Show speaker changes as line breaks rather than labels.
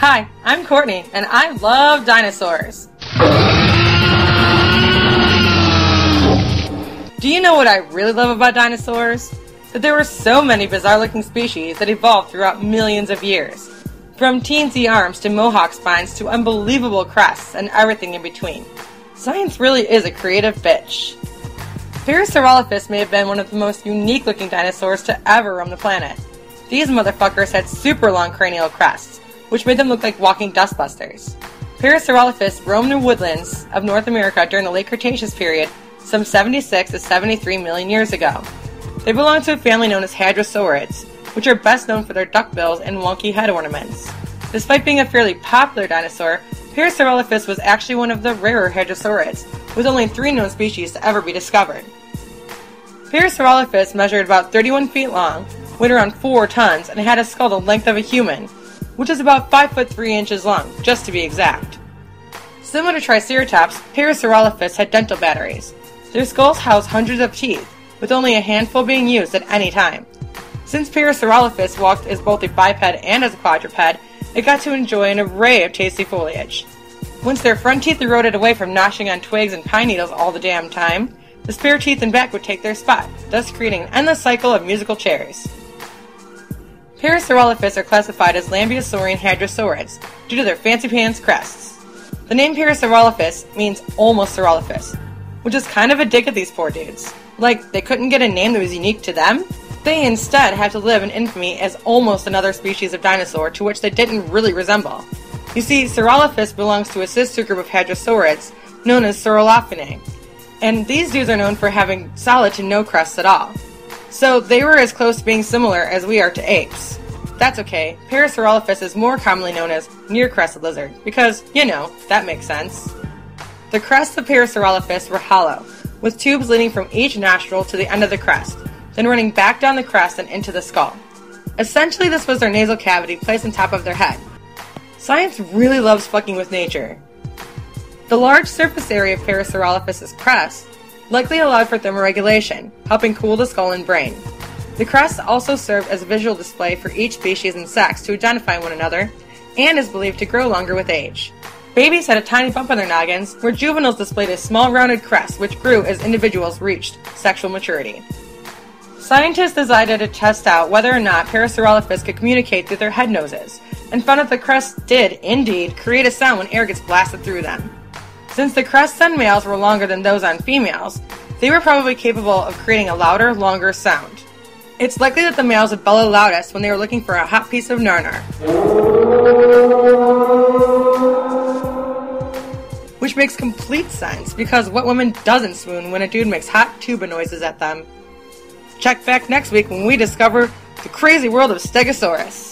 Hi, I'm Courtney, and I love dinosaurs. Do you know what I really love about dinosaurs? That there were so many bizarre-looking species that evolved throughout millions of years. From teensy arms to mohawk spines to unbelievable crests and everything in between. Science really is a creative bitch. Parasaurolophus may have been one of the most unique-looking dinosaurs to ever roam the planet. These motherfuckers had super long cranial crests, which made them look like walking dustbusters. Parasaurolophus roamed the woodlands of North America during the Late Cretaceous Period, some 76 to 73 million years ago. They belong to a family known as hadrosaurids, which are best known for their duckbills and wonky head ornaments. Despite being a fairly popular dinosaur, Parasaurolophus was actually one of the rarer hadrosaurids, with only 3 known species to ever be discovered. Parasaurolophus measured about 31 feet long, weighed around 4 tons, and had a skull the length of a human, which is about 5 foot 3 inches long, just to be exact. Similar to Triceratops, Parasaurolophus had dental batteries. Their skulls housed hundreds of teeth, with only a handful being used at any time. Since Parasaurolophus walked as both a biped and as a quadruped, it got to enjoy an array of tasty foliage. Once their front teeth eroded away from gnashing on twigs and pine needles all the damn time, the spare teeth and back would take their spot, thus creating an endless cycle of musical chairs. Parasaurolophus are classified as Lambeosaurian hadrosaurids due to their fancy pants crests. The name Parasaurolophus means almost Saurolophus, which is kind of a dig at these poor dudes. Like, they couldn't get a name that was unique to them? They instead had to live in infamy as almost another species of dinosaur to which they didn't really resemble. You see, Saurolophus belongs to a sister group of hadrosaurids known as Saurolophinae, and these dudes are known for having solid to no crests at all. So they were as close to being similar as we are to apes. That's okay, Parasaurolophus is more commonly known as near-crested lizard, because, you know, that makes sense. The crests of Parasaurolophus were hollow, with tubes leading from each nostril to the end of the crest, then running back down the crest and into the skull. Essentially, this was their nasal cavity placed on top of their head. Science really loves fucking with nature. The large surface area of Parasaurolophus's crest likely allowed for thermoregulation, helping cool the skull and brain. The crests also served as a visual display for each species and sex to identify one another, and is believed to grow longer with age. Babies had a tiny bump on their noggins, where juveniles displayed a small rounded crest which grew as individuals reached sexual maturity. Scientists decided to test out whether or not Parasaurolophus could communicate through their head noses, and found that the crests did, indeed, create a sound when air gets blasted through them. Since the crests on males were longer than those on females, they were probably capable of creating a louder, longer sound. It's likely that the males would bellow loudest when they were looking for a hot piece of nar-nar. Which makes complete sense, because what woman doesn't swoon when a dude makes hot tuba noises at them? Check back next week when we discover the crazy world of Stegosaurus.